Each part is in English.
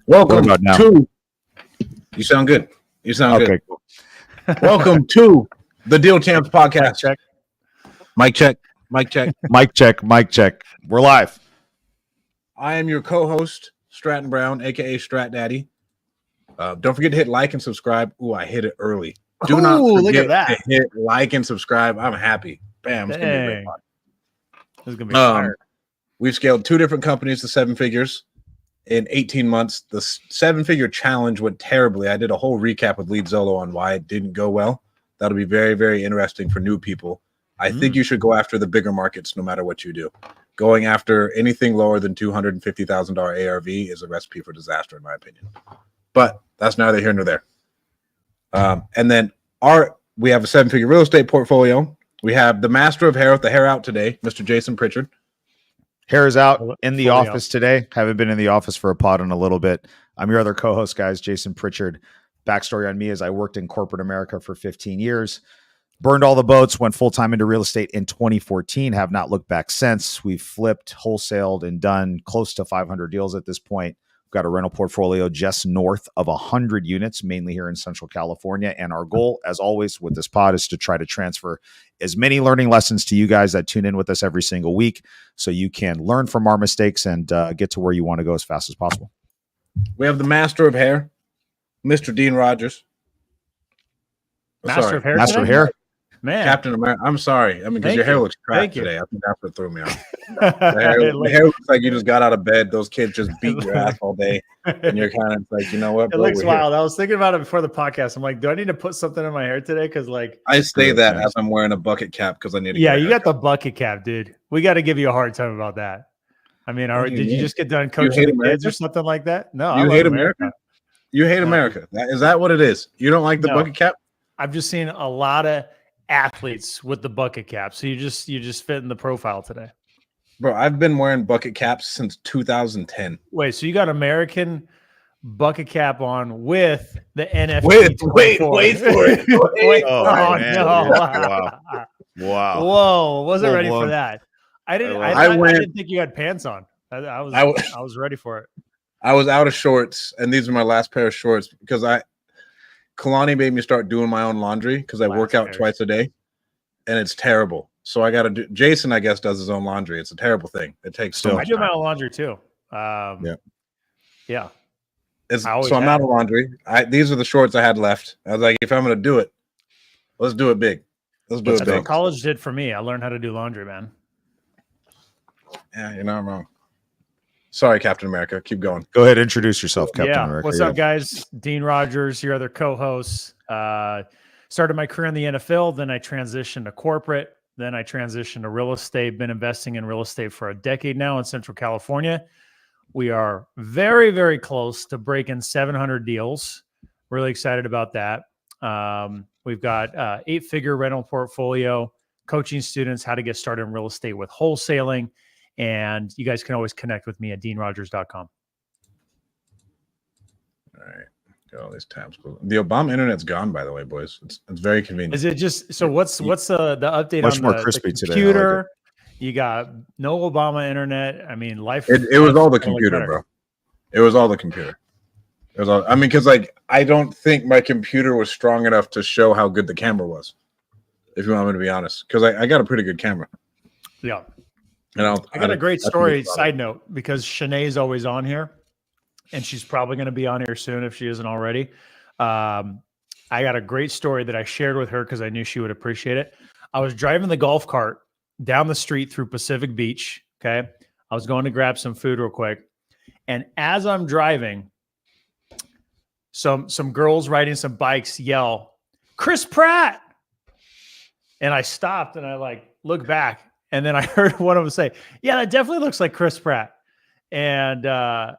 Welcome What about now? to. You sound good. You sound Okay, good. cool. Welcome to the Deal Champs Mic podcast. check. Mic check. Mic check. Mic check. Mic check. We're live. I am your co-host, Stratton Brown, aka Strat Daddy. Don't forget to hit like and subscribe. Ooh, I hit it early. Do not Ooh, forget look at that. to hit like and subscribe. I'm happy. Bam, it's gonna be a great Dang. pod. This is gonna be fire. We've scaled two different companies to seven figures in 18 months. The seven-figure challenge went terribly. I did a whole recap with Lead Zolo on why it didn't go well. That'll be very, very interesting for new people. I think you should go after the bigger markets no matter what you do. Going after anything lower than $250,000 ARV is a recipe for disaster, in my opinion. But that's neither here nor there. And then we have a seven-figure real estate portfolio. We have the master of hair with the hair out today, Mr. Jason Pritchard. Hair is out in the Fully office today. Haven't been in the office for a pod in a little bit. I'm your other co-host, guys, Jason Pritchard. Backstory on me is I worked in corporate America for 15 years. Burned all the boats, went full-time into real estate in 2014, have not looked back since. We've flipped, wholesaled, and done close to 500 deals at this point. We've got a rental portfolio just north of 100 units, mainly here in Central California. And our goal, as always, with this pod is to try to transfer as many learning lessons to you guys that tune in with us every single week so you can learn from our mistakes and get to where you want to go as fast as possible. We have the master of hair, Mr. Dean Rogers. Master of hair. Master of today? hair. Man. Captain America. I'm sorry. I mean, because Thank your hair you. looks crap Thank you. today. I think that's what threw me off. The hair looks like you just got out of bed. Those kids just beat your ass all day. And you're kind of like, you know what? It Bro, looks we're here. wild. I was thinking about it before the podcast. I'm like, do I need to put something in my hair today? Because like, I say that Nice. as I'm wearing a bucket cap because I need to yeah, get a you got haircut. the bucket cap, dude. We got to give you a hard time about that. I mean, What do you did you mean? just get done coaching hate the kids America? or something like that? No, I You love hate America. America? You hate No. America. Is that what it is? You don't like the No. bucket cap? I've just seen a lot of athletes with the bucket cap. So you just fit in the profile today. Bro, I've been wearing bucket caps since 2010. Wait, so you got American bucket cap on with the NFT? Wait 24. for it. Wait. Oh, Oh, man. no. Wow. Wow. Whoa, wasn't Full ready blown. for that. I didn't. I I, went- didn't think you had pants on. I was ready for it. I was out of shorts, and these are my last pair of shorts because Kalani made me start doing my own laundry because I work Last out pair. twice a day, and it's terrible. So I got to do. Jason, I guess, does his own laundry. It's a terrible thing. It takes so Still. I much do my time. own laundry too. Yeah. I always So I'm have. out of laundry. These are the shorts I had left. I was like, if I'm going to do it, let's do it big. Let's do Let's it That's big. what college did for me. I learned how to do laundry, man. Yeah, you're not wrong. Sorry, Captain America. Keep going. Go ahead, introduce yourself, Captain America. What's up, guys? Dean Rogers, your other co-host. Started my career in the NFL, then I transitioned to corporate, then I transitioned to real estate. Been investing in real estate for a decade now in Central California. We are very, very close to breaking 700 deals. Really excited about that. We've got 8-figure rental portfolio, coaching students how to get started in real estate with wholesaling. And you guys can always connect with me at deanrogers.com. All right. Got all these tabs. The Obama internet's gone, by the way, boys. It's very convenient. Is it just so? What's the update Much on more the crispy today, I like computer? You got no Obama internet. I mean, life. It was all the life is gonna look computer, better. bro. It was all the computer. It was all. I mean, because I don't think my computer was strong enough to show how good the camera was. If you want me to be honest, because I got a pretty good camera. Yeah, And I got a great that's story. about it. Side note, because Shanae's always on here, and she's probably going to be on here soon if she isn't already. I got a great story that I shared with her because I knew she would appreciate it. I was driving the golf cart down the street through Pacific Beach. Okay, I was going to grab some food real quick, and as I'm driving, some girls riding some bikes yell, "Chris Pratt!" And I stopped and I looked back, and then I heard one of them say, "Yeah, that definitely looks like Chris Pratt." And I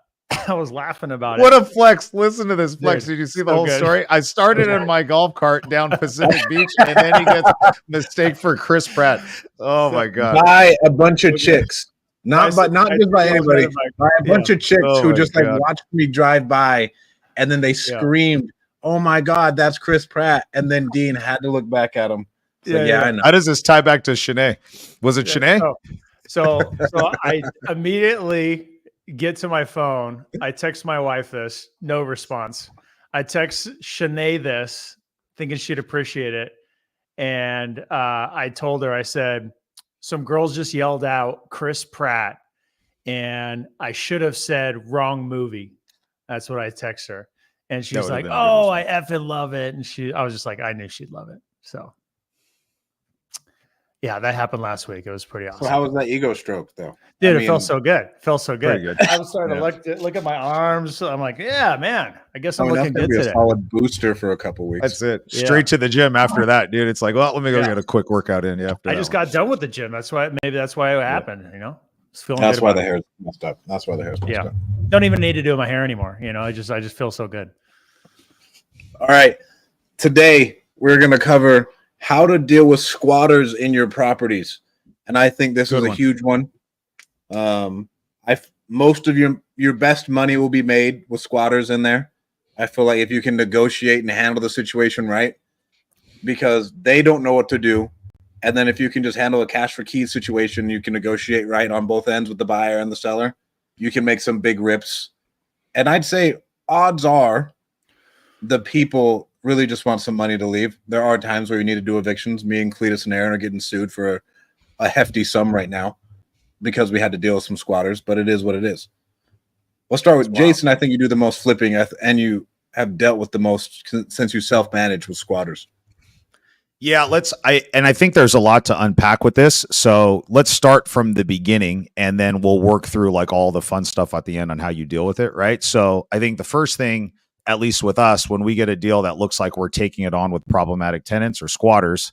was laughing about What it. a flex. Listen to this flex. Dude, Did you see the so whole good. story? I started in my golf cart down Pacific Beach, and then he gets mistake for Chris Pratt. Oh, my God. By a bunch of chicks, not just by anybody, by a bunch of chicks Oh who my just God. watched me drive by, and then they screamed, "Oh my God, that's Chris Pratt!" And then Dean had to look back at him. I know. How does this tie back to Shanae? Was it Shanae? So I immediately, get to my phone. I text my wife this, no response. I text Shanae this, thinking she'd appreciate it. And I told her, I said, some girls just yelled out Chris Pratt. And I should have said wrong movie. That's what I text her. And she's like, oh, I effing love it. And I was just like, I knew she'd love it. So yeah, that happened last week. It was pretty awesome. So how was that ego stroke though? Dude, it felt so good. Felt so good. Good. I was starting to look at my arms. I'm like, yeah, man. I guess I'm looking good today. A solid booster for a couple weeks. That's it. Straight to the gym after that, dude. It's like, well, let me go get a quick workout in. After I just got done with the gym. That's why it happened. You know, that's why the hair's messed up. That's why the hair's messed up. Don't even need to do my hair anymore. You know, I just feel so good. All right. Today we're gonna cover how to deal with squatters in your properties. And I think this is a huge one. Most of your best money will be made with squatters in there. I feel like if you can negotiate and handle the situation right, because they don't know what to do. And then if you can just handle a cash for keys situation, you can negotiate right on both ends with the buyer and the seller. You can make some big rips. And I'd say odds are the people really just want some money to leave. There are times where you need to do evictions. Me and Cletus and Aaron are getting sued for a hefty sum right now because we had to deal with some squatters, but it is what it is. We'll start with Jason. I think you do the most flipping and you have dealt with the most since you self-manage with squatters. Yeah, I think there's a lot to unpack with this. So let's start from the beginning and then we'll work through like all the fun stuff at the end on how you deal with it, right? So I think the first thing, at least with us, when we get a deal that looks like we're taking it on with problematic tenants or squatters,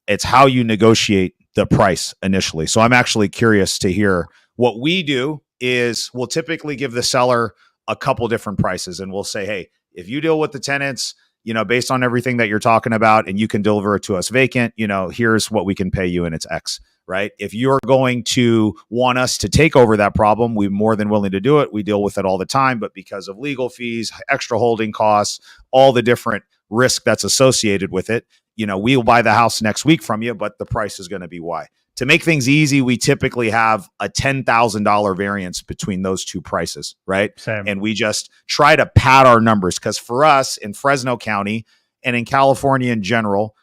it's how you negotiate the price initially. So I'm actually curious to hear what we do is we'll typically give the seller a couple different prices and we'll say, hey, if you deal with the tenants, you know, based on everything that you're talking about and you can deliver it to us vacant, you know, here's what we can pay you and it's X, right? If you're going to want us to take over that problem, we're more than willing to do it. We deal with it all the time, but because of legal fees, extra holding costs, all the different risk that's associated with it, you know, we'll buy the house next week from you, but the price is going to be Y. To make things easy, we typically have a $10,000 variance between those two prices, right? Same. And we just try to pad our numbers because for us in Fresno County and in California in general,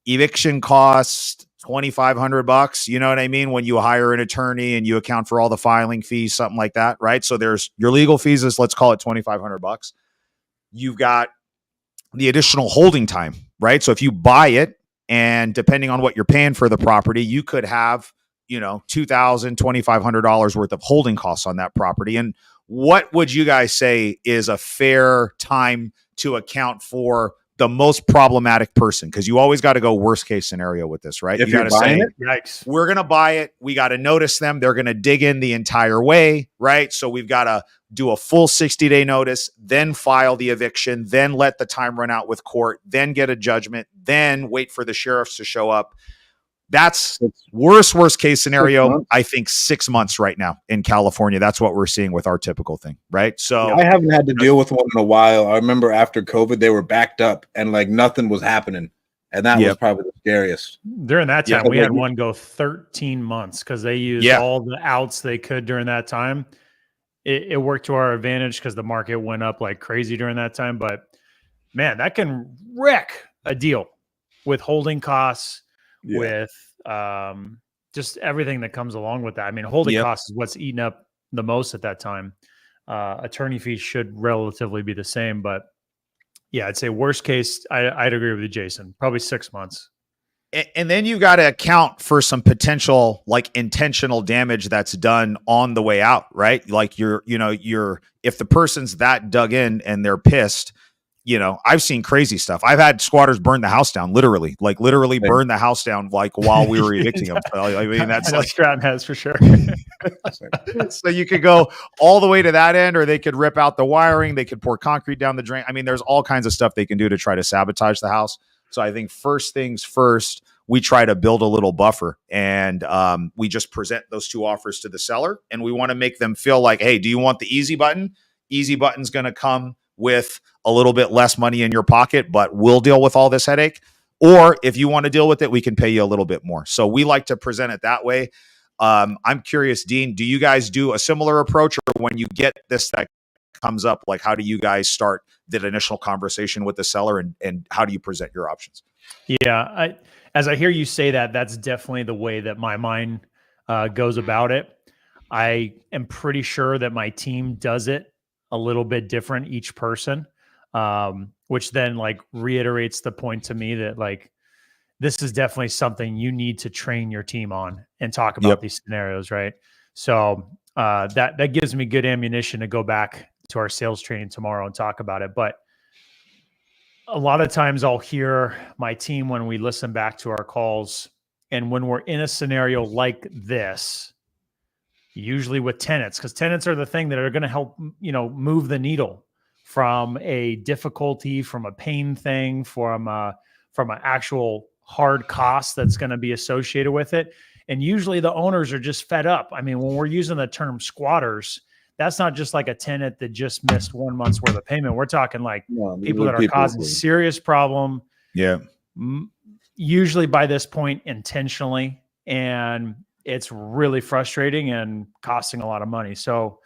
eviction costs $2,500. You know what I mean? When you hire an attorney and you account for all the filing fees, something like that, right? So there's your legal fees is, let's call it $2,500. You've got the additional holding time, right? So if you buy it, and depending on what you're paying for the property, you could have, you know, $2,000, $2,500 worth of holding costs on that property. And what would you guys say is a fair time to account for the most problematic person? Because you always got to go worst case scenario with this, right? If you got to say, yikes, we're going to buy it. We got to notice them. They're going to dig in the entire way, right? So we've got to do a full 60-day notice, then file the eviction, then let the time run out with court, then get a judgment, then wait for the sheriffs to show up. That's worst case scenario. I think 6 months right now in California. That's what we're seeing with our typical thing, right? So I haven't had to deal with one in a while. I remember after COVID, they were backed up and like nothing was happening. And that was probably the scariest. During that time, we had one go 13 months because they used all the outs they could during that time. It worked to our advantage because the market went up like crazy during that time. But man, that can wreck a deal with holding costs, with just everything that comes along with that. I mean, holding costs is what's eating up the most at that time. Attorney fees should relatively be the same, but yeah, I'd say worst case, I'd agree with you, Jason, probably 6 months. And then you got to account for some potential like intentional damage that's done on the way out, right? Like if the person's that dug in and they're pissed, you know, I've seen crazy stuff. I've had squatters burn the house down, literally burn the house down, like while we were evicting them. I mean, that's like Stratton has for sure. So you could go all the way to that end, or they could rip out the wiring. They could pour concrete down the drain. I mean, there's all kinds of stuff they can do to try to sabotage the house. So I think first things first, we try to build a little buffer and we just present those two offers to the seller. And we want to make them feel like, hey, do you want the easy button? Easy button's going to come with a little bit less money in your pocket, but we'll deal with all this headache. Or if you want to deal with it, we can pay you a little bit more. So we like to present it that way. I'm curious, Dean, do you guys do a similar approach, or when you get this that comes up, like how do you guys start that initial conversation with the seller, and how do you present your options? Yeah, as I hear you say that, that's definitely the way that my mind goes about it. I am pretty sure that my team does it a little bit different, each person, which then like reiterates the point to me that like this is definitely something you need to train your team on and talk about these scenarios, right? So that gives me good ammunition to go back to our sales training tomorrow and talk about it. But a lot of times I'll hear my team when we listen back to our calls, and when we're in a scenario like this, usually with tenants, because tenants are the thing that are going to help, move the needle from a difficulty, from a pain thing, from an actual hard cost that's going to be associated with it. And usually the owners are just fed up. I mean, when we're using the term squatters, that's not just like a tenant that just missed 1 month's worth of payment. We're talking like people that are causing serious problem. Yeah. Usually by this point intentionally. And it's really frustrating and costing a lot of money. So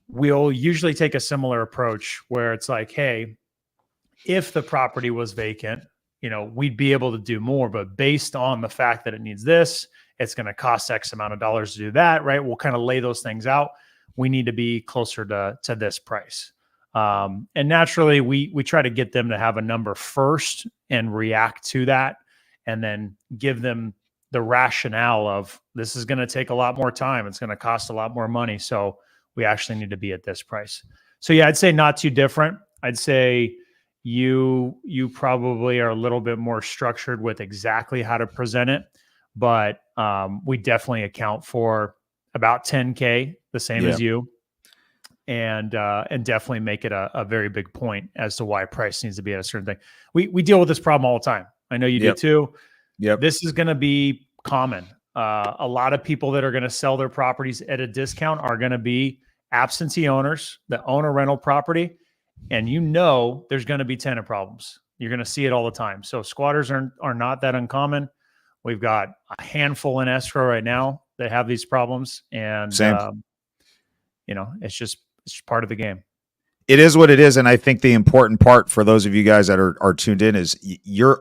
we'll usually take a similar approach where it's like, hey, if the property was vacant, we'd be able to do more, but based on the fact that it needs this, it's going to cost X amount of dollars to do that, right? We'll kind of lay those things out. We need to be closer to this price. And naturally, we try to get them to have a number first and react to that, and then give them the rationale of this is going to take a lot more time. It's going to cost a lot more money. So we actually need to be at this price. So yeah, I'd say not too different. I'd say you probably are a little bit more structured with exactly how to present it, but we definitely account for about 10K, the same as you, and definitely make it a very big point as to why price needs to be at a certain thing. We deal with this problem all the time. I know you do too. This is going to be common. A lot of people that are going to sell their properties at a discount are going to be absentee owners that own a rental property, and there's going to be tenant problems. You're going to see it all the time. So squatters are not that uncommon. We've got a handful in escrow right now that have these problems, and it's just part of the game. It is what it is, and I think the important part for those of you guys that are tuned in is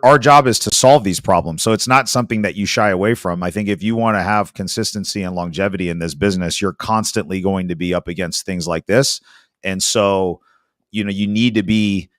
our job is to solve these problems. So it's not something that you shy away from. I think if you want to have consistency and longevity in this business, you're constantly going to be up against things like this, and so you need to be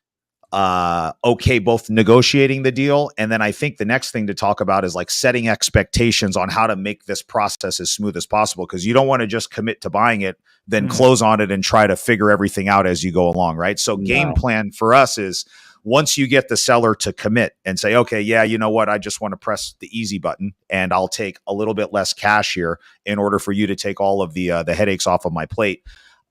okay both negotiating the deal, and then I think the next thing to talk about is like setting expectations on how to make this process as smooth as possible, because you don't want to just commit to buying it, then close on it and try to figure everything out as you go along, right? So game plan for us is once you get the seller to commit and say, okay, yeah, you know what, I just want to press the easy button and I'll take a little bit less cash here in order for you to take all of the headaches off of my plate.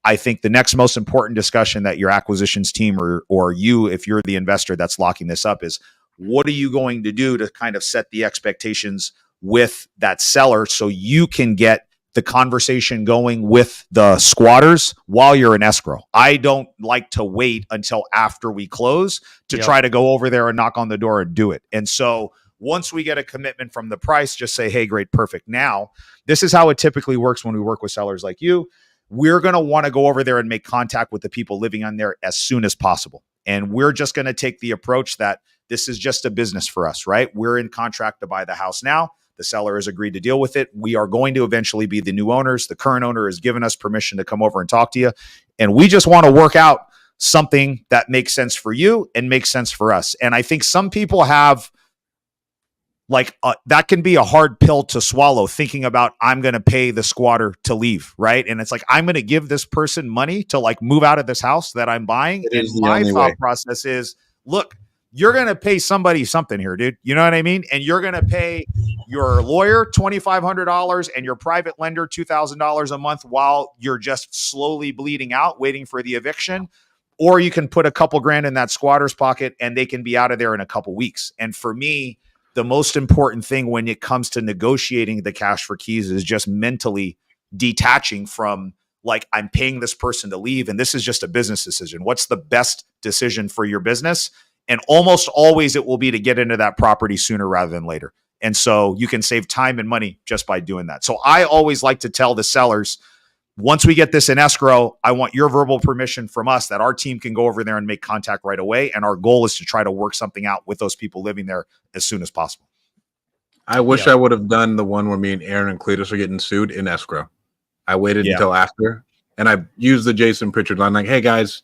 I think the next most important discussion that your acquisitions team or you, if you're the investor that's locking this up, is what are you going to do to kind of set the expectations with that seller so you can get the conversation going with the squatters while you're in escrow. I don't like to wait until after we close to try to go over there and knock on the door and do it. And so once we get a commitment from the price, just say, hey, great, perfect. Now, this is how it typically works when we work with sellers like you. We're going to want to go over there and make contact with the people living on there as soon as possible. And we're just going to take the approach that this is just a business for us, right? We're in contract to buy the house now. The seller has agreed to deal with it. We are going to eventually be the new owners. The current owner has given us permission to come over and talk to you. And we just want to work out something that makes sense for you and makes sense for us. And I think some people have that can be a hard pill to swallow, thinking about I'm going to pay the squatter to leave, right? And it's like, I'm going to give this person money to like move out of this house that I'm buying. And my thought process is, look, you're going to pay somebody something here, dude. You know what I mean? And you're going to pay your lawyer $2,500 and your private lender $2,000 a month while you're just slowly bleeding out, waiting for the eviction. Or you can put a couple grand in that squatter's pocket and they can be out of there in a couple weeks. And for me, the most important thing when it comes to negotiating the cash for keys is just mentally detaching from like, I'm paying this person to leave and this is just a business decision. What's the best decision for your business? And almost always it will be to get into that property sooner rather than later. And so you can save time and money just by doing that. So I always like to tell the sellers, once we get this in escrow, I want your verbal permission from us that our team can go over there and make contact right away. And our goal is to try to work something out with those people living there as soon as possible. I wish I would have done the one where me and Aaron and Cletus are getting sued in escrow. I waited until after, and I used the Jason Pritchard line, like, hey guys,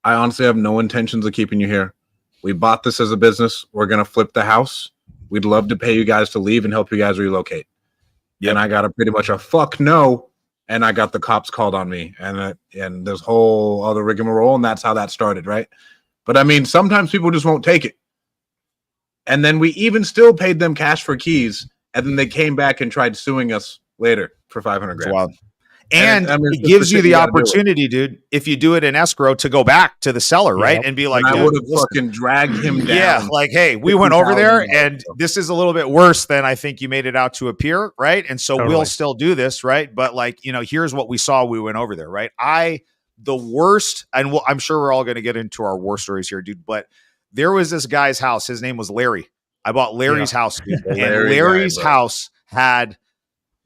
I honestly have no intentions of keeping you here. We bought this as a business. We're going to flip the house. We'd love to pay you guys to leave and help you guys relocate. And I got pretty much a fuck no. And I got the cops called on me and this whole other rigmarole. And that's how that started. Right. But I mean, sometimes people just won't take it. And then we even still paid them cash for keys. And then they came back and tried suing us later for $500,000. Wow. And it gives you the opportunity, dude, if you do it in escrow, to go back to the seller, right? And be like, I would have fucking dragged him down. Yeah, like, hey, we went over there and this is a little bit worse than I think you made it out to appear, right? And so we'll still do this, right? But like, here's what we saw. We went over there, right? The worst, and I'm sure we're all going to get into our war stories here, dude, but there was this guy's house. His name was Larry. I bought Larry's house, dude. And Larry's house had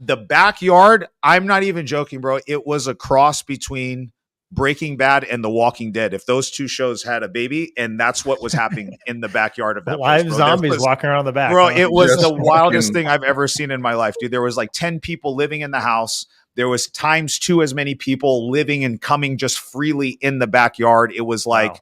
the backyard. I'm not even joking, bro. It was a cross between Breaking Bad and The Walking Dead. If those two shows had a baby, and that's what was happening in the backyard of that live place, zombies walking around the back. Bro, it was the wildest thing I've ever seen in my life, dude. There was like 10 people living in the house. There was times 2 as many people living and coming just freely in the backyard. It was like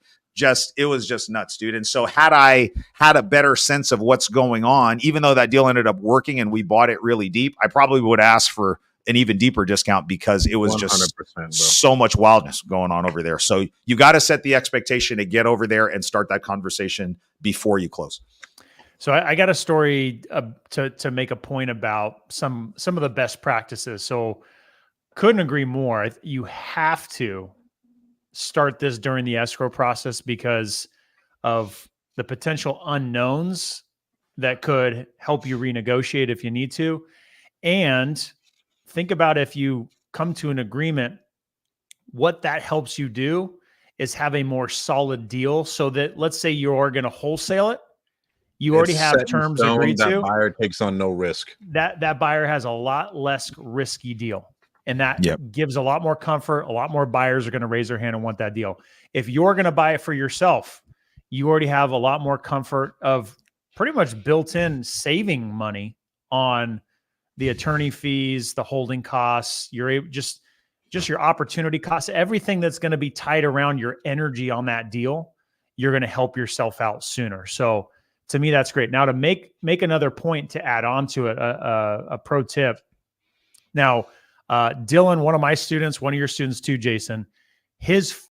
it was just nuts, dude. And so had I had a better sense of what's going on, even though that deal ended up working and we bought it really deep, I probably would ask for an even deeper discount because it was just so much wildness going on over there. So you got to set the expectation to get over there and start that conversation before you close. So I got a story to make a point about some of the best practices. So couldn't agree more. You have to start this during the escrow process because of the potential unknowns that could help you renegotiate if you need to. And think about if you come to an agreement, what that helps you do is have a more solid deal so that, let's say you're going to wholesale it. You already have terms agreed to. That buyer takes on no risk. That buyer has a lot less risky deal. And that gives a lot more comfort. A lot more buyers are going to raise their hand and want that deal. If you're going to buy it for yourself, you already have a lot more comfort of pretty much built-in saving money on the attorney fees, the holding costs, you're able, just your opportunity costs, everything that's going to be tied around your energy on that deal, you're going to help yourself out sooner. So to me, that's great. Now to make another point to add on to it, a pro tip. Now, Dylan, one of my students, one of your students too, Jason, his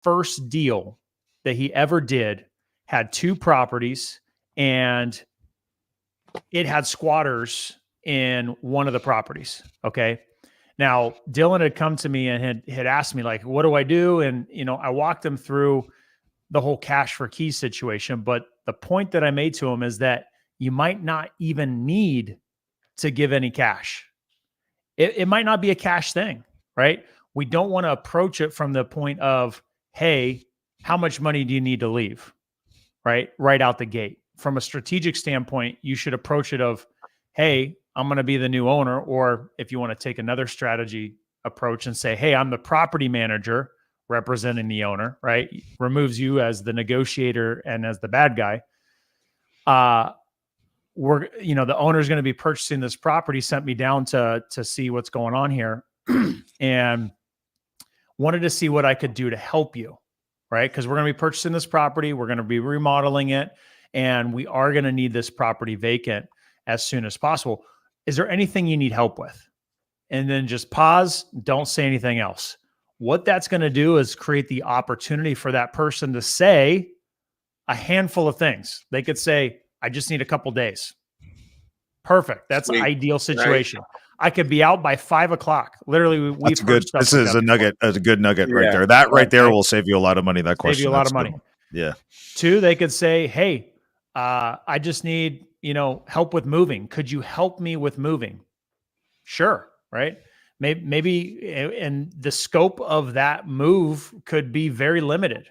first deal that he ever did had 2 properties and it had squatters in one of the properties. Okay. Now Dylan had come to me and had asked me like, what do I do? And, I walked him through the whole cash for keys situation. But the point that I made to him is that you might not even need to give any cash. It might not be a cash thing, right? We don't want to approach it from the point of, hey, how much money do you need to leave? Right out the gate. From a strategic standpoint, you should approach it of, hey, I'm going to be the new owner. Or if you want to take another strategy approach and say, hey, I'm the property manager representing the owner, right? Removes you as the negotiator and as the bad guy. The owner's going to be purchasing this property, sent me down to see what's going on here and wanted to see what I could do to help you, right? Because we're going to be purchasing this property. We're going to be remodeling it and we are going to need this property vacant as soon as possible. Is there anything you need help with? And then just pause. Don't say anything else. What that's going to do is create the opportunity for that person to say a handful of things. They could say, I just need a couple days. Perfect. That's an ideal situation. Right. I could be out by 5 o'clock. Literally, that's good. This is a nugget. That's a good nugget right there. That right there will save you a lot of money. That question. Save you a lot of money. Yeah. 2, they could say, hey, I just need, help with moving. Could you help me with moving? Sure. Right. Maybe, and the scope of that move could be very limited.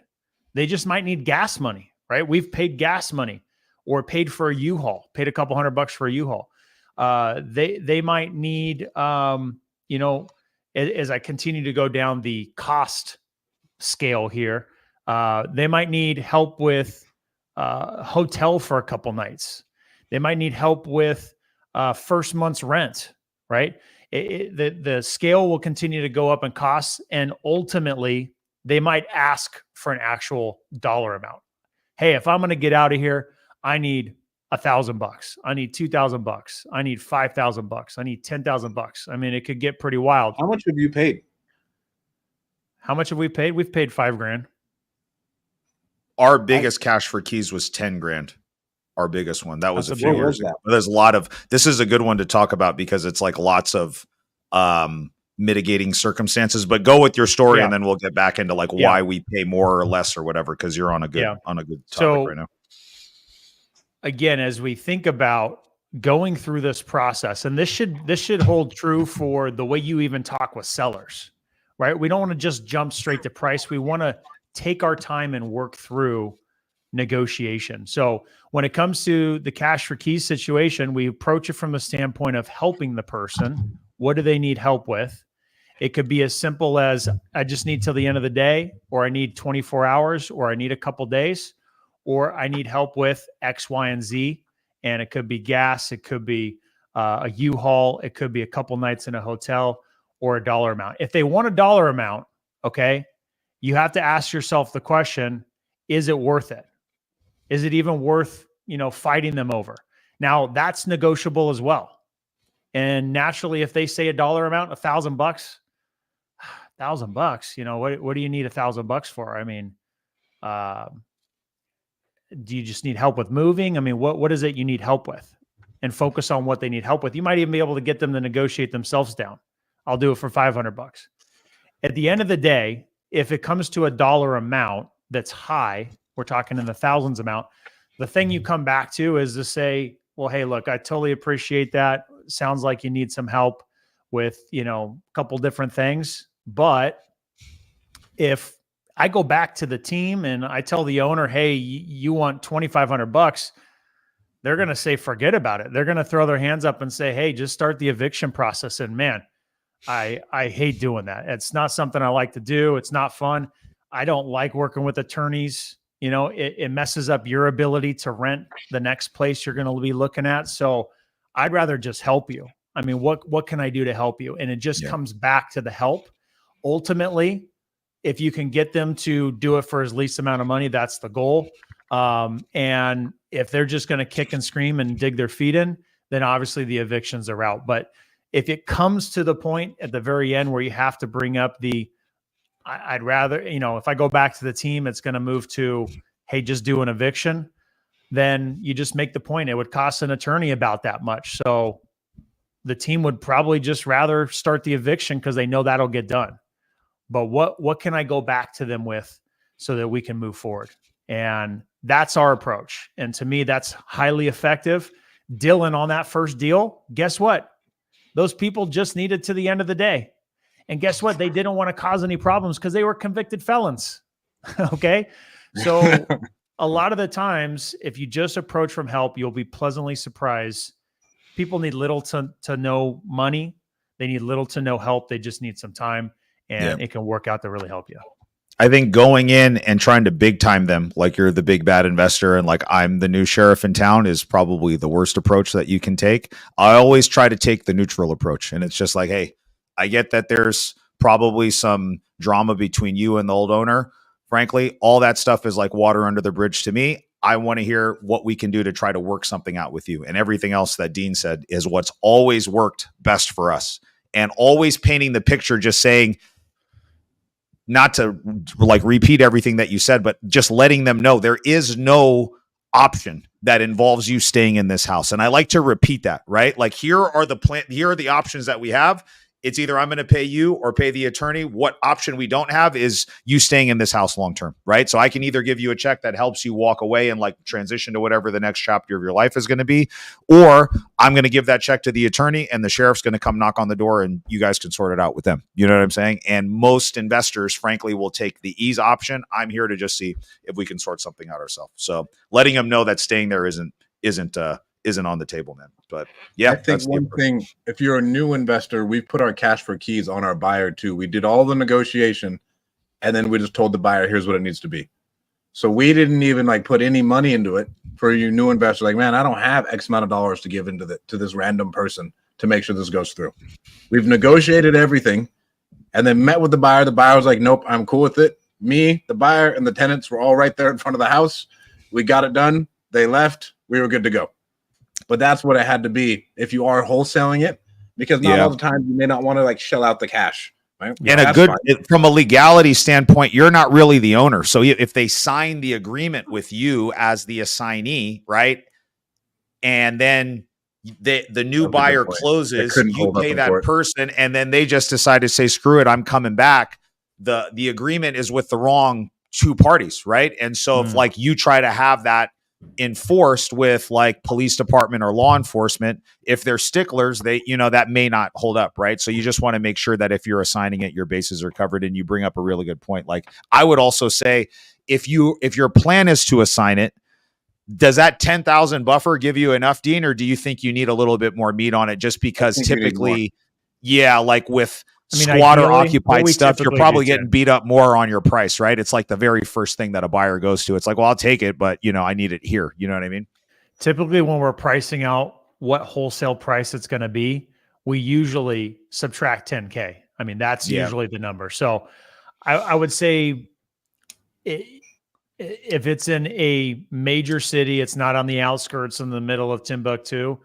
They just might need gas money, right? We've paid gas money. or paid for a U-Haul, paid a couple $100 for a U-Haul. They might need, you know, as I continue to go down the cost scale here, they might need help with hotel for a couple nights. They might need help with first month's rent, right? The scale will continue to go up in costs, and ultimately they might ask for an actual dollar amount. Hey, if I'm going to get out of here, I need $1,000. I need $2,000. I need $5,000. I need $10,000. I mean, it could get pretty wild. How much have you paid? How much have we paid? We've paid $5,000. Our biggest cash for keys was 10 grand. Our biggest one. That was a few What years was ago. that? There's a lot of, this is a good one to talk about because it's like lots of mitigating circumstances, but go with your story Yeah. and then we'll get back into like Yeah. why we pay more or less or whatever. Cause you're on a good, Yeah. on a good topic So- right now. Again, as we think about going through this process, and this should hold true for the way you even talk with sellers, right? We don't want to just jump straight to price. We want to take our time and work through negotiation. So when it comes to the cash for keys situation, we approach it from the standpoint of helping the person. What do they need help with? It could be as simple as I just need till the end of the day, or I need 24 hours, or I need a couple days, or I need help with X, Y, and Z. And it could be gas, it could be a U-Haul, it could be a couple nights in a hotel, or a dollar amount. If they want a dollar amount, okay, you have to ask yourself the question, is it worth it? Is it even worth, fighting them over? Now that's negotiable as well. And naturally, if they say a dollar amount, $1,000, $1,000, what do you need $1,000 for? I mean, do you just need help with moving? I mean, what is it you need help with? And focus on what they need help with. You might even be able to get them to negotiate themselves down. I'll do it for $500. At the end of the day, if it comes to a dollar amount that's high, we're talking in the thousands amount, the thing you come back to is to say, well, hey, look, I totally appreciate that. Sounds like you need some help with, a couple different things. But if I go back to the team and I tell the owner, hey, you want $2,500, they're going to say, forget about it. They're going to throw their hands up and say, hey, just start the eviction process. And man, I hate doing that. It's not something I like to do. It's not fun. I don't like working with attorneys. It messes up your ability to rent the next place you're going to be looking at. So I'd rather just help you. I mean, what can I do to help you? And it just comes back to the help. Ultimately, if you can get them to do it for as least amount of money, that's the goal. And if they're just going to kick and scream and dig their feet in, then obviously the evictions are out. But if it comes to the point at the very end where you have to bring up I'd rather, if I go back to the team, it's going to move to, hey, just do an eviction. Then you just make the point. It would cost an attorney about that much. So the team would probably just rather start the eviction because they know that'll get done. But what can I go back to them with so that we can move forward? And that's our approach. And to me, that's highly effective. Dylan, on that first deal, guess what? Those people just needed to the end of the day. And guess what? They didn't want to cause any problems because they were convicted felons. Okay. So a lot of the times, if you just approach from help, you'll be pleasantly surprised. People need little to no money. They need little to no help. They just need some time. And it can work out to really help you. I think going in and trying to big time them like you're the big bad investor and like I'm the new sheriff in town is probably the worst approach that you can take. I always try to take the neutral approach. And it's just like, hey, I get that there's probably some drama between you and the old owner. Frankly, all that stuff is like water under the bridge to me. I want to hear what we can do to try to work something out with you. And everything else that Dean said is what's always worked best for us. And always painting the picture, just saying, not to like repeat everything that you said, but just letting them know there is no option that involves you staying in this house. And I like to repeat that, right? Like here are the options that we have. It's either I'm going to pay you or pay the attorney. What option we don't have is you staying in this house long term, right? So I can either give you a check that helps you walk away and like transition to whatever the next chapter of your life is going to be, or I'm going to give that check to the attorney and the sheriff's going to come knock on the door and you guys can sort it out with them. You know what I'm saying? And most investors, frankly, will take the ease option. I'm here to just see if we can sort something out ourselves. So letting them know that staying there isn't on the table, man. But yeah, I think one thing, if you're a new investor, we've put our cash for keys on our buyer too. We did all the negotiation and then we just told the buyer, here's what it needs to be. So we didn't even like put any money into it for you new investor. Like, man, I don't have X amount of dollars to give into to this random person to make sure this goes through. We've negotiated everything and then met with the buyer. The buyer was like, nope, I'm cool with it. Me, the buyer, and the tenants were all right there in front of the house. We got it done. They left. We were good to go. But that's what it had to be if you are wholesaling it, because not all the time you may not want to like shell out the cash. Right? And from a legality standpoint, you're not really the owner. So if they sign the agreement with you as the assignee, right, and then the new buyer closes, you pay that person, and then they just decide to say, screw it, I'm coming back. The agreement is with the wrong two parties, right? And so if like you try to have that enforced with like police department or law enforcement, if they're sticklers, that may not hold up, right? So you just want to make sure that if you're assigning it, your bases are covered. And you bring up a really good point. Like I would also say, if your plan is to assign it, does that 10,000 buffer give you enough, Dean, or do you think you need a little bit more meat on it? Just because typically, like with squatter occupied stuff, you're probably getting beat up more on your price, right? It's like the very first thing that a buyer goes to. It's like, well, I'll take it, but I need it here. You know what I mean? Typically when we're pricing out what wholesale price it's going to be, we usually subtract 10K. I mean, that's usually the number. So I would say if it's in a major city, it's not on the outskirts in the middle of Timbuktu,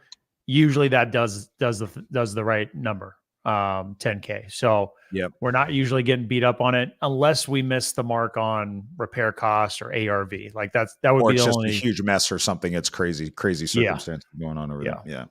usually that does the right number. 10K. So we're not usually getting beat up on it unless we miss the mark on repair costs or ARV. Like that would be just a huge mess or something. It's crazy circumstance going on over there. Yeah.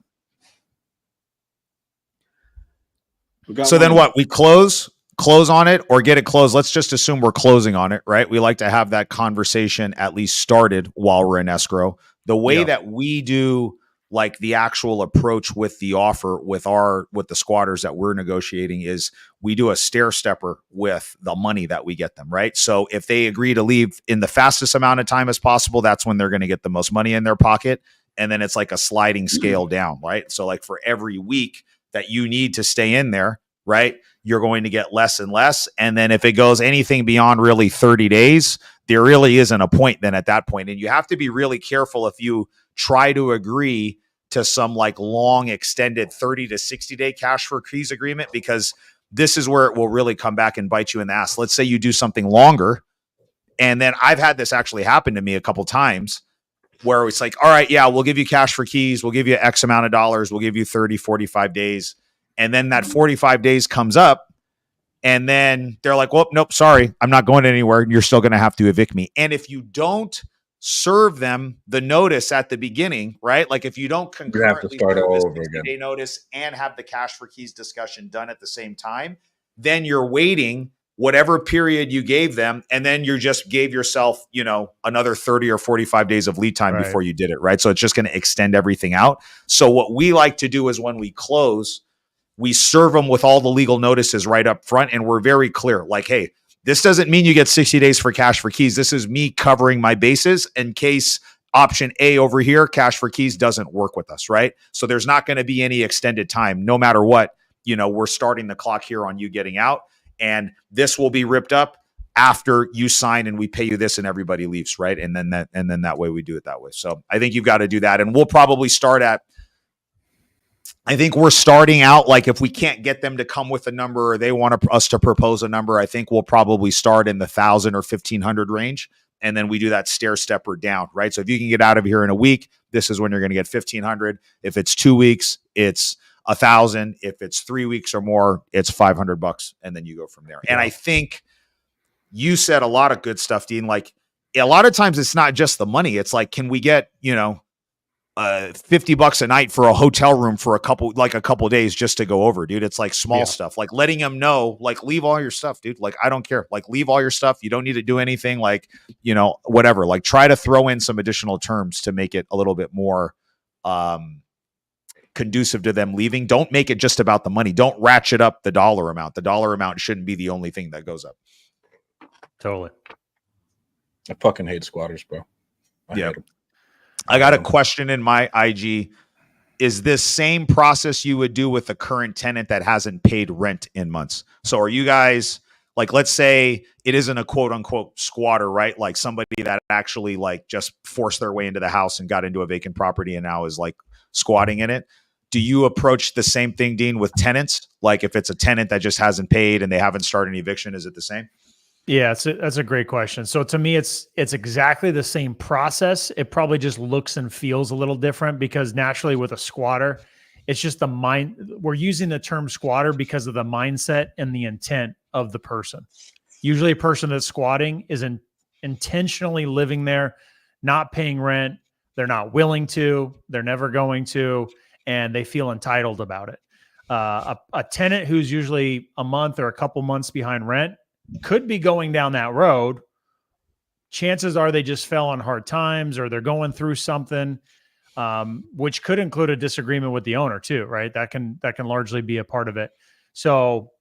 So then what? We close on it or get it closed. Let's just assume we're closing on it, right? We like to have that conversation at least started while we're in escrow. The way that we do like the actual approach with the offer with the squatters that we're negotiating is we do a stair stepper with the money that we get them, right? So if they agree to leave in the fastest amount of time as possible, that's when they're going to get the most money in their pocket. And then it's like a sliding scale down, right? So like for every week that you need to stay in there, right, you're going to get less and less. And then if it goes anything beyond really 30 days, there really isn't a point then at that point. And you have to be really careful if you try to agree to some like long extended 30 to 60 day cash for keys agreement, because this is where it will really come back and bite you in the ass. Let's say you do something longer. And then I've had this actually happen to me a couple times where it's like, all right, yeah, we'll give you cash for keys. We'll give you X amount of dollars. We'll give you 30, 45 days. And then that 45 days comes up and then they're like, well, nope, sorry, I'm not going anywhere. You're still going to have to evict me. And if you don't serve them the notice at the beginning, right? Like if you don't concurrently serve this 60-day notice and have the cash for keys discussion done at the same time, then you're waiting whatever period you gave them. And then you just gave yourself, another 30 or 45 days of lead time before you did it. Right. So it's just going to extend everything out. So what we like to do is when we close, we serve them with all the legal notices right up front. And we're very clear, like, hey, this doesn't mean you get 60 days for cash for keys. This is me covering my bases in case option A over here, cash for keys, doesn't work with us, right? So there's not going to be any extended time. No matter what, we're starting the clock here on you getting out. And this will be ripped up after you sign and we pay you this and everybody leaves, right? And then that way we do it that way. So I think you've got to do that. And we'll probably start at, I think we're starting out, like if we can't get them to come with a number or they want us to propose a number, I think we'll probably start in the 1,000 or 1,500 range. And then we do that stair stepper down, right? So if you can get out of here in a week, this is when you're going to get 1,500. If it's 2 weeks, it's 1,000. If it's 3 weeks or more, it's $500. And then you go from there. Yeah. And I think you said a lot of good stuff, Dean. Like a lot of times it's not just the money. It's like, can we get, $50 a night for a hotel room for a couple days just to go over, dude. It's like small stuff, like letting them know, like, leave all your stuff, dude. Like, I don't care. Like, leave all your stuff. You don't need to do anything. Like, whatever. Like, try to throw in some additional terms to make it a little bit more conducive to them leaving. Don't make it just about the money. Don't ratchet up the dollar amount. The dollar amount shouldn't be the only thing that goes up. Totally. I fucking hate squatters, bro. Yeah. I got a question in my IG. Is this same process you would do with a current tenant that hasn't paid rent in months? So are you guys, like, let's say it isn't a quote unquote squatter, right? Like somebody that actually like just forced their way into the house and got into a vacant property and now is like squatting in it. Do you approach the same thing, Dean, with tenants? Like if it's a tenant that just hasn't paid and they haven't started an eviction, is it the same? Yeah, that's a great question. So to me, it's exactly the same process. It probably just looks and feels a little different because naturally with a squatter, it's just the mind. We're using the term squatter because of the mindset and the intent of the person. Usually a person that's squatting is intentionally living there, not paying rent. They're not willing to, they're never going to, and they feel entitled about it. A tenant who's usually a month or a couple months behind rent could be going down that road. Chances are they just fell on hard times or they're going through something, which could include a disagreement with the owner too, right? That can largely be a part of it. So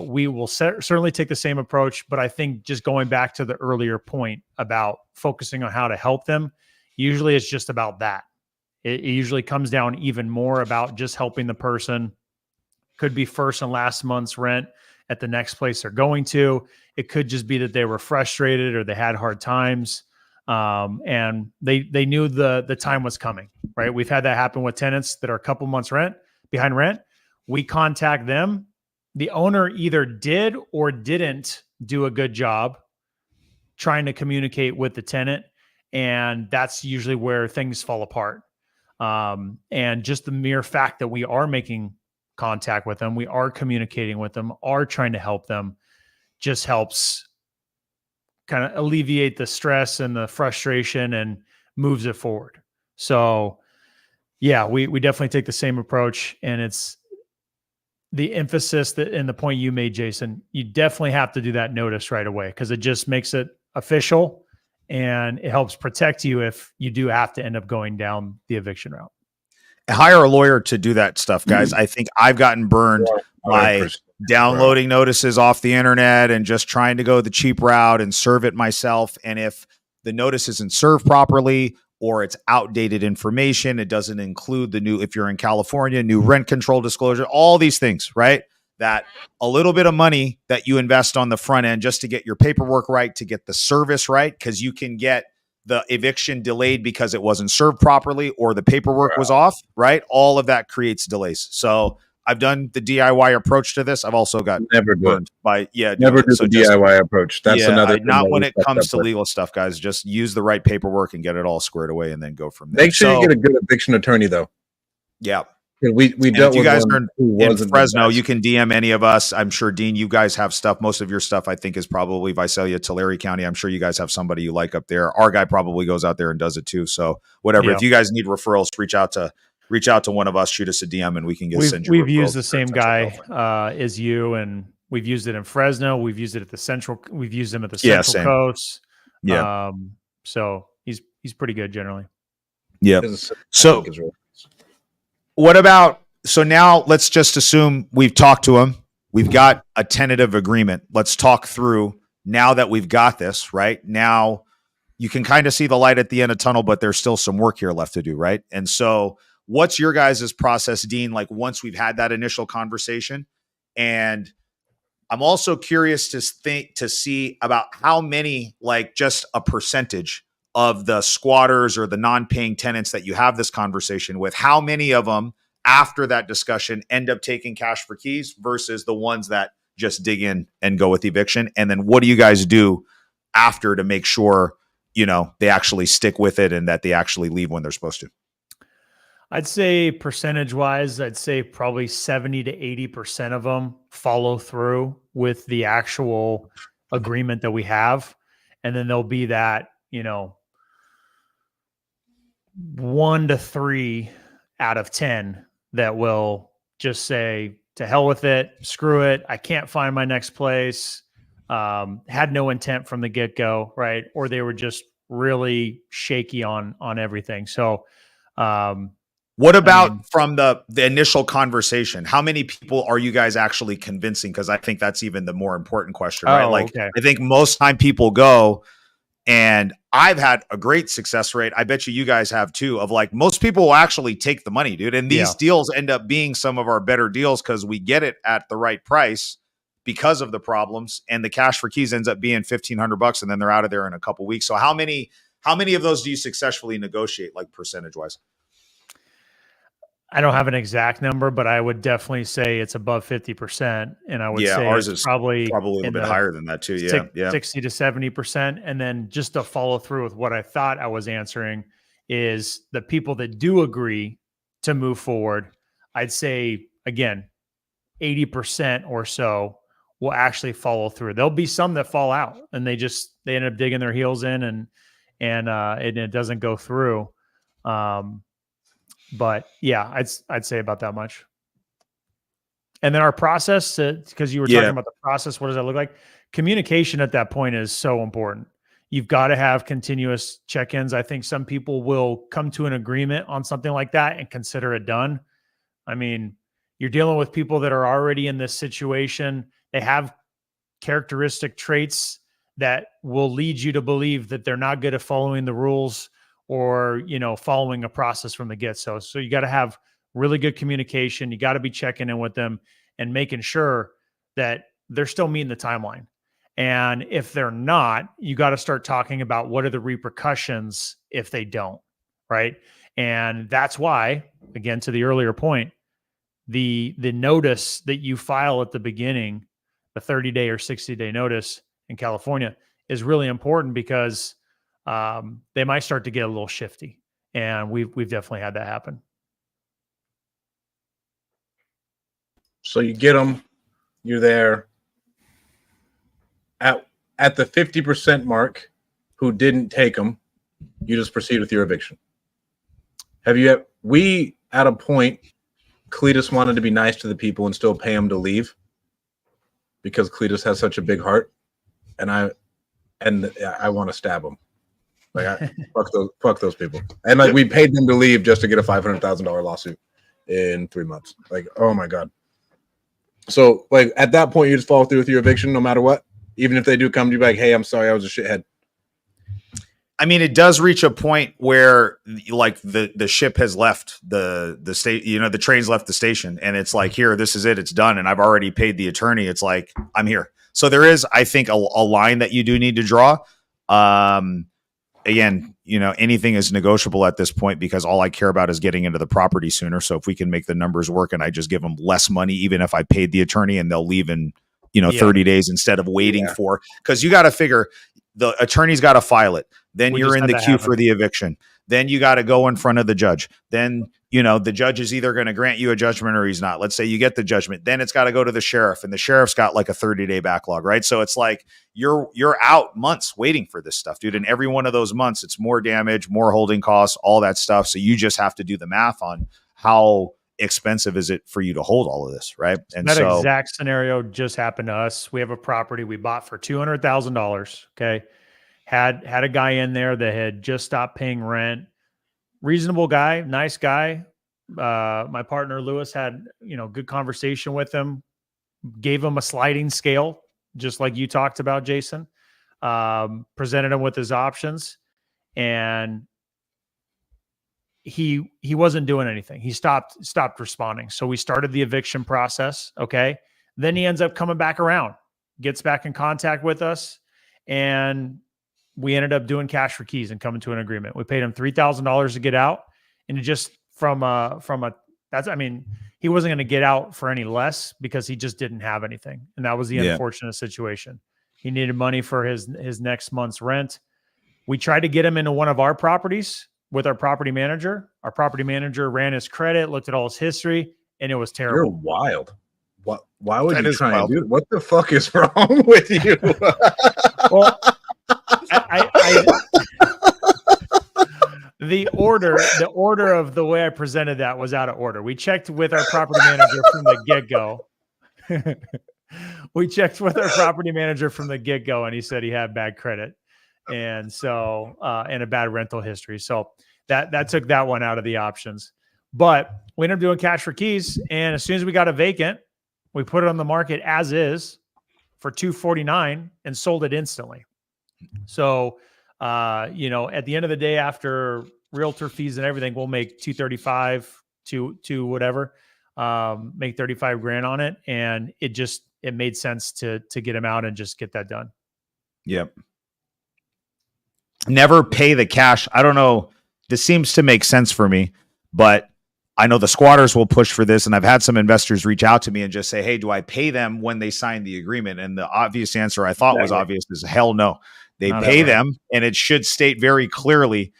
we will certainly take the same approach, but I think just going back to the earlier point about focusing on how to help them, usually it's just about that. It usually comes down even more about just helping the person. Could be first and last month's rent at the next place they're going to. It could just be that they were frustrated or they had hard times, and they knew the time was coming, right? We've had that happen with tenants that are a couple months behind rent. We contact them. The owner either did or didn't do a good job trying to communicate with the tenant, and that's usually where things fall apart. And just the mere fact that we are making contact with them, we are communicating with them, are trying to help them, just helps kind of alleviate the stress and the frustration and moves it forward. So yeah, we definitely take the same approach, and it's the emphasis that in the point you made, Jason, you definitely have to do that notice right away because it just makes it official and it helps protect you if you do have to end up going down the eviction route. Hire a lawyer to do that stuff, guys. I think I've gotten burned by downloading notices off the internet and just trying to go the cheap route and serve it myself. And if the notice isn't served properly or it's outdated information, it doesn't include the new, if you're in California, new rent control disclosure, all these things, right? That a little bit of money that you invest on the front end just to get your paperwork right, to get the service right, because you can get the eviction delayed because it wasn't served properly or the paperwork was off, right? All of that creates delays. So I've done the DIY approach to this. I've also got burned by, never do the DIY approach. That's another thing. Not when it comes to legal stuff, guys. Just use the right paperwork and get it all squared away and then go from there. Make sure you get a good eviction attorney though. Yeah. We dealt with you guys are in Fresno. You can DM any of us. I'm sure, Dean, you guys have stuff. Most of your stuff, I think, is probably Visalia, Tulare County. I'm sure you guys have somebody you like up there. Our guy probably goes out there and does it too. So whatever. Yeah. If you guys need referrals, reach out to one of us. Shoot us a DM, and we can send you. We've used the same guy as you, and we've used it in Fresno. We've used it at the central. We've used him at the Central Coast. Yeah. So he's pretty good generally. Yeah. So. What about, so now let's just assume we've talked to him. We've got a tentative agreement. Let's talk through now that we've got this, right? Now you can kind of see the light at the end of the tunnel, but there's still some work here left to do, right? And so what's your guys' process, Dean, like once we've had that initial conversation? And I'm also curious to see about how many, like just a percentage of the squatters or the non-paying tenants that you have this conversation with, how many of them after that discussion end up taking cash for keys versus the ones that just dig in and go with eviction? And then what do you guys do after to make sure, they actually stick with it and that they actually leave when they're supposed to? I'd say percentage wise, I'd say probably 70 to 80% of them follow through with the actual agreement that we have. And then there'll be that, 1 to 3 out of 10 that will just say, to hell with it, screw it, I can't find my next place, had no intent from the get-go, right? Or they were just really shaky on everything. So what about from the initial conversation? How many people are you guys actually convincing? Because I think that's even the more important question, right? Like, okay. I think most time people go, and I've had a great success rate. I bet you guys have too, of like, most people will actually take the money, dude. And these deals end up being some of our better deals because we get it at the right price because of the problems. And the cash for keys ends up being $1,500, and then they're out of there in a couple of weeks. So how many of those do you successfully negotiate, like percentage wise? I don't have an exact number, but I would definitely say it's above 50%. And I would say ours it's is probably a little bit higher than that too. 60 to 70%. And then just to follow through with what I thought I was answering is the people that do agree to move forward, I'd say, again, 80% or so will actually follow through. There'll be some that fall out and they end up digging their heels in and it doesn't go through. But yeah, I'd say about that much. And then our process, because you were talking about the process, what does that look like? Communication at that point is so important. You've got to have continuous check-ins. I think some people will come to an agreement on something like that and consider it done. I mean, you're dealing with people that are already in this situation. They have characteristic traits that will lead you to believe that they're not good at following the rules or, following a process from the get-go. So you got to have really good communication. You got to be checking in with them and making sure that they're still meeting the timeline. And if they're not, you got to start talking about what are the repercussions if they don't, right? And that's why, again, to the earlier point, the notice that you file at the beginning, the 30-day or 60-day notice in California, is really important because they might start to get a little shifty, and we've definitely had that happen. So you get them, you're there at the 50% mark. Who didn't take them? You just proceed with your eviction. We at a point, Cletus wanted to be nice to the people and still pay them to leave because Cletus has such a big heart, and I want to stab him. Like, fuck those people. And like, we paid them to leave just to get a $500,000 lawsuit in 3 months. Like, oh my God. So like at that point, you just follow through with your eviction no matter what, even if they do come to you like, hey, I'm sorry, I was a shithead. I mean, it does reach a point where like the ship has left the state, the train's left the station, and it's like, here, this is it, it's done. And I've already paid the attorney. It's like, I'm here. So there is, I think, a line that you do need to draw. Again, anything is negotiable at this point because all I care about is getting into the property sooner. So if we can make the numbers work and I just give them less money, even if I paid the attorney, and they'll leave in, 30 days instead of waiting for, because you got to figure the attorney's got to file it. Then you're in the queue for the eviction. Then you got to go in front of the judge. Then, the judge is either going to grant you a judgment or he's not. Let's say you get the judgment. Then it's got to go to the sheriff, and the sheriff's got like a 30-day backlog, right? So it's like you're out months waiting for this stuff, dude. And every one of those months, it's more damage, more holding costs, all that stuff. So you just have to do the math on how expensive is it for you to hold all of this, right? And that exact scenario just happened to us. We have a property we bought for $200,000. Okay. Had a guy in there that had just stopped paying rent. Reasonable guy, nice guy. My partner Lewis had, good conversation with him, gave him a sliding scale, just like you talked about, Jason. Presented him with his options, and he wasn't doing anything. He stopped responding. So we started the eviction process. Okay. Then he ends up coming back around, gets back in contact with us, and we ended up doing cash for keys and coming to an agreement. We paid him $3,000 to get out, and it just he wasn't going to get out for any less because he just didn't have anything. And that was the unfortunate situation. He needed money for his next month's rent. We tried to get him into one of our properties with our property manager. Our property manager ran his credit, looked at all his history, and it was terrible. You're wild. Why would you try and do it? What the fuck is wrong with you? Well, the order of the way I presented that was out of order. We checked with our property manager from the get-go. We checked with our property manager from the get-go, and he said he had bad credit. And so, and a bad rental history. So that took that one out of the options. But we ended up doing cash for keys. And as soon as we got a vacant, we put it on the market as is for $249 and sold it instantly. So, at the end of the day, after realtor fees and everything, we'll make $235 to whatever, make 35 grand on it. And it made sense to get him out and just get that done. Yep. Never pay the cash. I don't know. This seems to make sense for me, but I know the squatters will push for this. And I've had some investors reach out to me and just say, hey, do I pay them when they sign the agreement? And the obvious answer I thought was obvious is hell no. They pay them, and it should state very clearly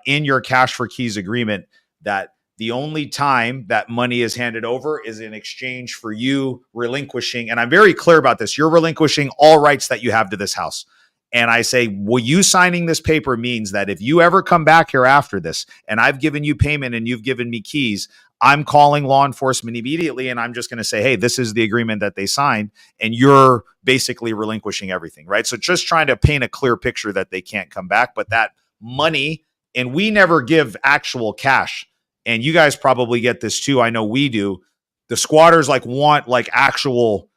in your cash for keys agreement that the only time that money is handed over is in exchange for you relinquishing. And I'm very clear about this. You're relinquishing all rights that you have to this house. And I say, well, you signing this paper means that if you ever come back here after this and I've given you payment and you've given me keys, I'm calling law enforcement immediately. And I'm just going to say, hey, this is the agreement that they signed. And you're basically relinquishing everything, right? So just trying to paint a clear picture that they can't come back. But that money, and we never give actual cash. And you guys probably get this too. I know we do. The squatters want actual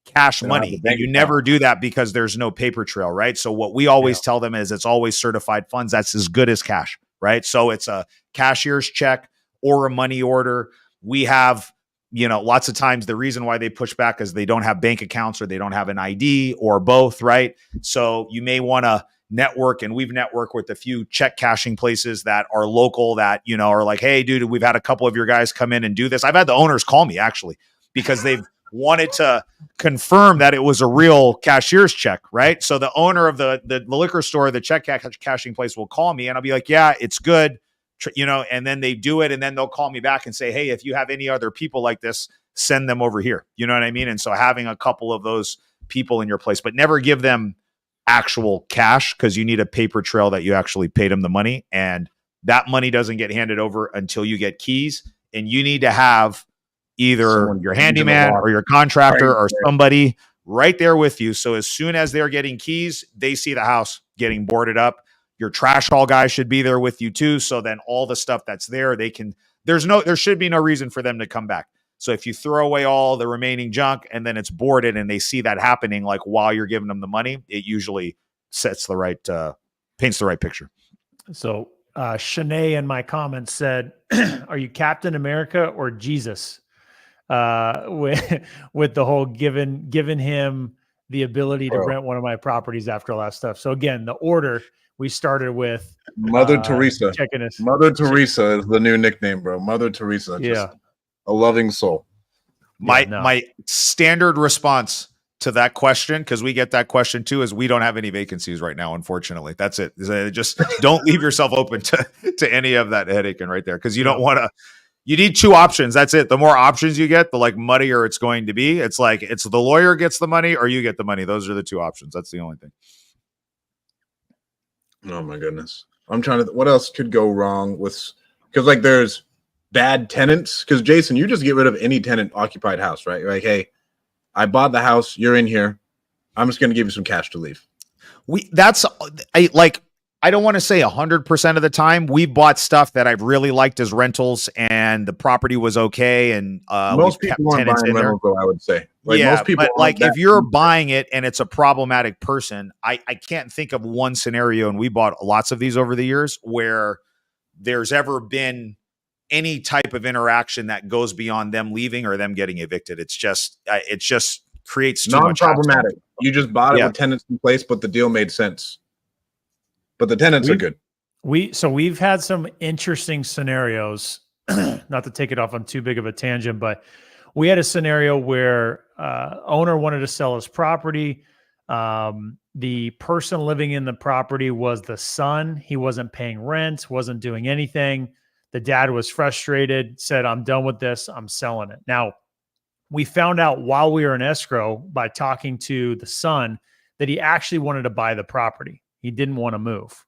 cash money. And you never do that because there's no paper trail, right? So what we always tell them is it's always certified funds. That's as good as cash, right? So it's a cashier's check or a money order. We have, lots of times the reason why they push back is they don't have bank accounts or they don't have an ID or both, right? So you may want to network, and we've networked with a few check cashing places that are local that, are like, hey, dude, we've had a couple of your guys come in and do this. I've had the owners call me actually because they've wanted to confirm that it was a real cashier's check, right? So the owner of the liquor store, the check cashing place will call me and I'll be like, yeah, it's good. And then they do it. And then they'll call me back and say, hey, if you have any other people like this, send them over here. You know what I mean? And so having a couple of those people in your place, but never give them actual cash because you need a paper trail that you actually paid them the money. And that money doesn't get handed over until you get keys. And you need to have either your handyman or your contractor or somebody right there with you. So as soon as they're getting keys, they see the house getting boarded up. Your trash haul guy should be there with you too. So then all the stuff that's there, there should be no reason for them to come back. So if you throw away all the remaining junk and then it's boarded and they see that happening, while you're giving them the money, it usually paints the right picture. So Shanae in my comments said, are you Captain America or Jesus? With the whole giving him the ability to rent one of my properties after all that stuff. So again, the order we started with Mother Teresa. Mother Teresa is the new nickname, bro. Mother Teresa. Just a loving soul. My standard response to that question, because we get that question too, is we don't have any vacancies right now, unfortunately. That's it. Just don't leave yourself open to any of that headache right there, because you don't want to. You need two options. That's it. The more options you get, the muddier it's going to be. It's it's the lawyer gets the money or you get the money. Those are the two options. That's the only thing. Oh my goodness. I'm trying to, what else could go wrong with, because there's bad tenants. Because Jason, you just get rid of any tenant occupied house, right? You're like, hey, I bought the house. You're in here. I'm just going to give you some cash to leave. I don't want to say 100% of the time. We bought stuff that I've really liked as rentals, and the property was okay. And most people aren't buying rentals, though, I would say. Most people, but if you're buying it and it's a problematic person, I can't think of one scenario, and we bought lots of these over the years, where there's ever been any type of interaction that goes beyond them leaving or them getting evicted. It just creates too much non-problematic. You just bought it with tenants in place, but the deal made sense. But the tenants are good. We've had some interesting scenarios, not to take it off on too big of a tangent, but we had a scenario where owner wanted to sell his property. The person living in the property was the son. He wasn't paying rent, wasn't doing anything. The dad was frustrated, said, I'm done with this. I'm selling it. Now, we found out while we were in escrow by talking to the son that he actually wanted to buy the property. He didn't want to move.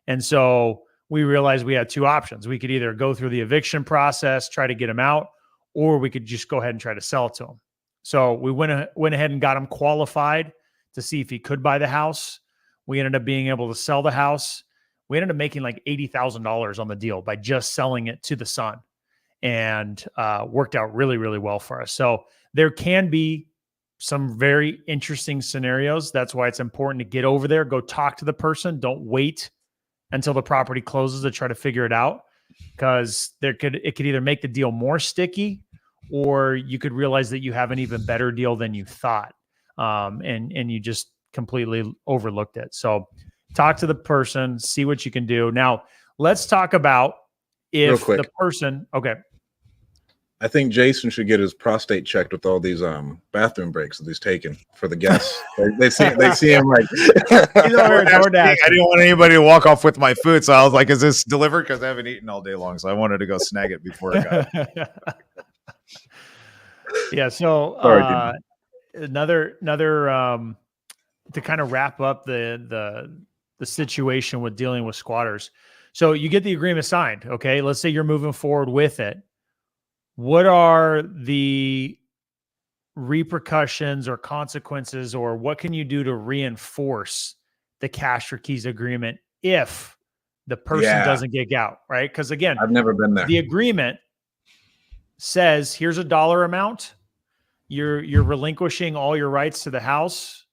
And so we realized we had two options. We could either go through the eviction process, try to get him out, or we could just go ahead and try to sell it to him. So we went ahead and got him qualified to see if he could buy the house. We ended up being able to sell the house. We ended up making like $80,000 on the deal by just selling it to the son, and worked out really, really well for us. So there can be some very interesting scenarios. That's why it's important to get over there, go talk to the person. Don't wait until the property closes to try to figure it out, because it could either make the deal more sticky, or you could realize that you have an even better deal than you thought. And you just completely overlooked it. So talk to the person, see what you can do. Now let's talk about if the person, okay. I think Jason should get his prostate checked with all these bathroom breaks that he's taking for the guests. They see him like he's over DoorDash. I didn't want anybody to walk off with my food, so I was like, "Is this delivered?" Because I haven't eaten all day long, so I wanted to go snag it before it got. Yeah. So another to kind of wrap up the situation with dealing with squatters. So you get the agreement signed. Okay, let's say you're moving forward with it. What are the repercussions or consequences, or what can you do to reinforce the cash for keys agreement if the person doesn't get out, right? Because again, I've never been there. The agreement says, here's a dollar amount. You're relinquishing all your rights to the house.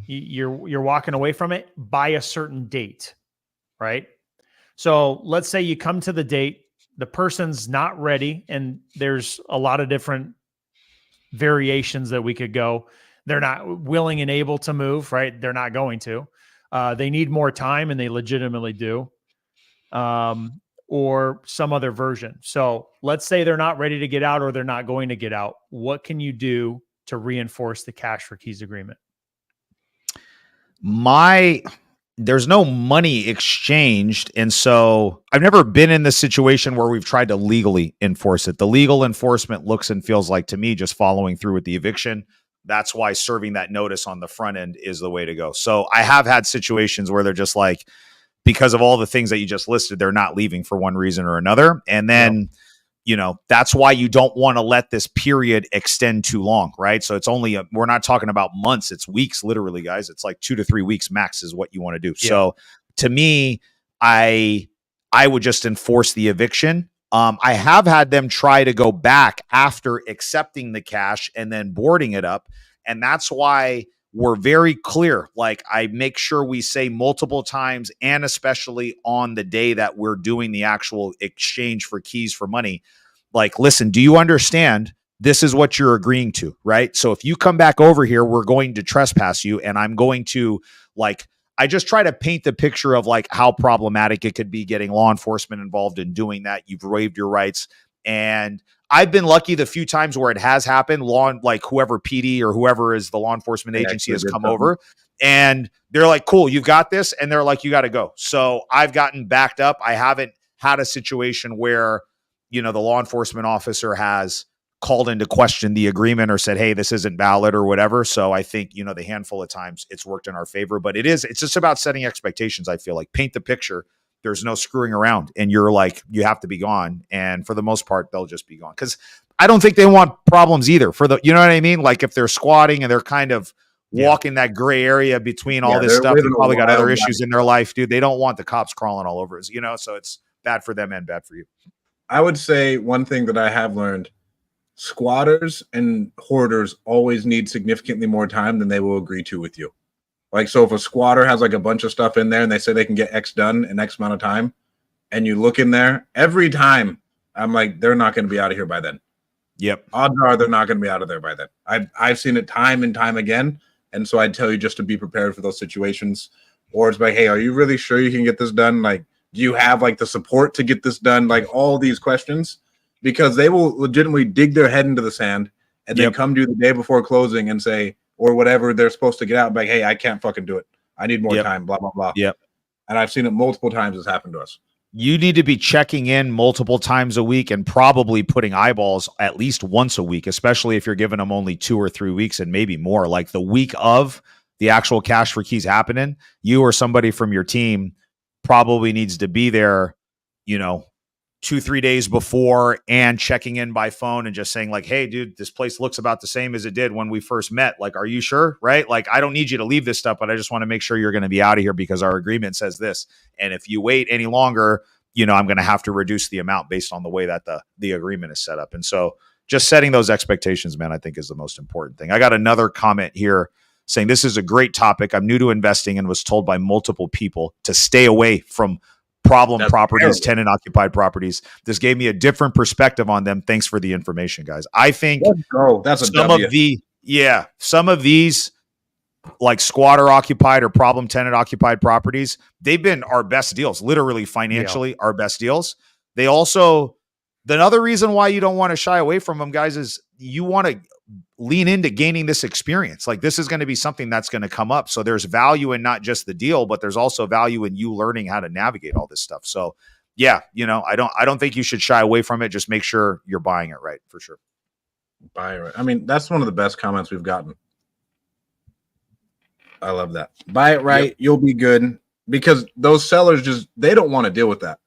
You're walking away from it by a certain date, right? So let's say you come to the date, the person's not ready, and there's a lot of different variations that we could go. They're not willing and able to move, right? They're not going to. They need more time, and they legitimately do. Or some other version. So let's say they're not ready to get out, or they're not going to get out. What can you do to reinforce the cash for keys agreement? There's no money exchanged. And so I've never been in this situation where we've tried to legally enforce it. The legal enforcement looks and feels like, to me, just following through with the eviction. That's why serving that notice on the front end is the way to go. So I have had situations where they're just like, because of all the things that you just listed, they're not leaving for one reason or another. And then, that's why you don't want to let this period extend too long, right? So it's only, we're not talking about months, it's weeks, literally, guys. It's like 2 to 3 weeks max is what you want to do. Yeah. So to me, I would just enforce the eviction. I have had them try to go back after accepting the cash and then boarding it up. And that's why we're very clear. Like, I make sure we say multiple times, and especially on the day that we're doing the actual exchange for keys for money, like, listen, do you understand? This is what you're agreeing to, right? So if you come back over here, we're going to trespass you, and I'm going to, like, I just try to paint the picture of like how problematic it could be getting law enforcement involved in doing that. You've waived your rights. And I've been lucky the few times where it has happened, like whoever PD or whoever is the law enforcement agency has come over and they're like, cool, you've got this. And they're like, you got to go. So I've gotten backed up. I haven't had a situation where, the law enforcement officer has called into question the agreement or said, hey, this isn't valid or whatever. So I think, the handful of times it's worked in our favor, but it's just about setting expectations. I feel like paint the picture. There's no screwing around, and you're like, you have to be gone. And for the most part, they'll just be gone. Cause I don't think they want problems either you know what I mean? Like if they're squatting and they're kind of walking that gray area between all this stuff, they probably got other issues in their life, dude. They don't want the cops crawling all over us, so it's bad for them and bad for you. I would say one thing that I have learned: squatters and hoarders always need significantly more time than they will agree to with you. Like, so if a squatter has like a bunch of stuff in there and they say they can get X done in X amount of time, and you look in there, every time I'm like, they're not going to be out of here by then. Yep. Odds are they're not going to be out of there by then. I've seen it time and time again. And so I'd tell you just to be prepared for those situations. Or it's like, hey, are you really sure you can get this done? Like, do you have like the support to get this done? Like all these questions, because they will legitimately dig their head into the sand and then come to you the day before closing and say, or whatever they're supposed to get out, like, hey, I can't fucking do it. I need more time, blah, blah, blah. Yep. And I've seen it multiple times. It's happened to us. You need to be checking in multiple times a week and probably putting eyeballs at least once a week, especially if you're giving them only 2 or 3 weeks and maybe more. Like the week of the actual cash for keys happening, you or somebody from your team probably needs to be there 2-3 days before and checking in by phone and just saying like, hey, dude, this place looks about the same as it did when we first met. Like, are you sure? Right? Like, I don't need you to leave this stuff, but I just want to make sure you're going to be out of here because our agreement says this. And if you wait any longer, I'm going to have to reduce the amount based on the way that the agreement is set up. And so just setting those expectations, man, I think is the most important thing. I got another comment here saying this is a great topic. I'm new to investing and was told by multiple people to stay away from problem properties, tenant occupied properties. This gave me a different perspective on them. Thanks for the information, guys. I think that's some of these like squatter occupied or problem tenant occupied properties, they've been our best deals, literally financially our best deals. They also, the other reason why you don't want to shy away from them, guys, is you want to lean into gaining this experience. Like this is going to be something that's going to come up. So there's value in not just the deal, but there's also value in you learning how to navigate all this stuff. So yeah, I don't think you should shy away from it. Just make sure you're buying it right for sure. Buy it right. I mean, that's one of the best comments we've gotten. I love that. Buy it right. Yep. You'll be good, because those sellers they don't want to deal with that.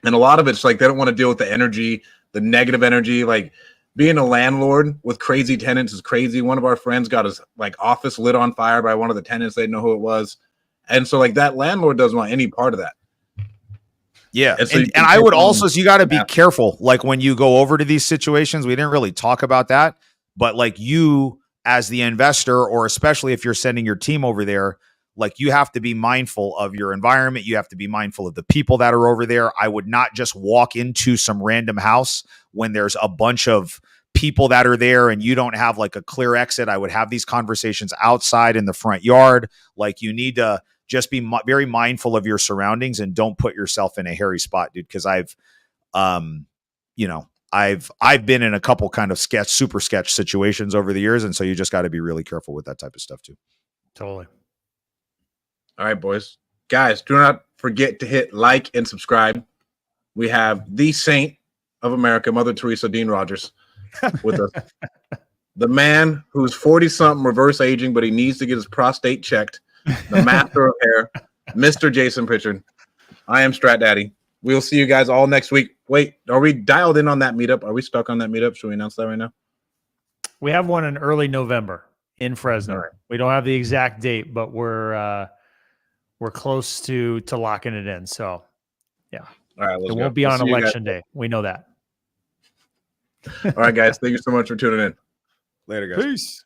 And a lot of it's like, they don't want to deal with the energy, the negative energy. Like being a landlord with crazy tenants is crazy. One of our friends got his like office lit on fire by one of the tenants. They didn't know who it was. And so like that landlord doesn't want any part of that. Yeah. And I would also, so you got to be careful. Like when you go over to these situations, we didn't really talk about that, but like you as the investor, or especially if you're sending your team over there, like you have to be mindful of your environment. You have to be mindful of the people that are over there. I would not just walk into some random house when there's a bunch of people that are there and you don't have like a clear exit. I would have these conversations outside in the front yard. Like you need to just be very mindful of your surroundings and don't put yourself in a hairy spot, dude. Cause I've been in a couple kind of super sketch situations over the years. And so you just got to be really careful with that type of stuff too. Totally. All right, boys. Guys, do not forget to hit like and subscribe. We have the saint of America, Mother Teresa Dean Rogers, with us. The man who's 40-something, reverse aging, but he needs to get his prostate checked. The master of hair, Mr. Jason Pritchard. I am Strat Daddy. We'll see you guys all next week. Wait, are we dialed in on that meetup? Are we stuck on that meetup? Should we announce that right now? We have one in early November in Fresno. Right. We don't have the exact date, but we're close to locking it in. So, yeah. All right. It won't be on election day. We know that. All right, guys. Thank you so much for tuning in. Later, guys. Peace.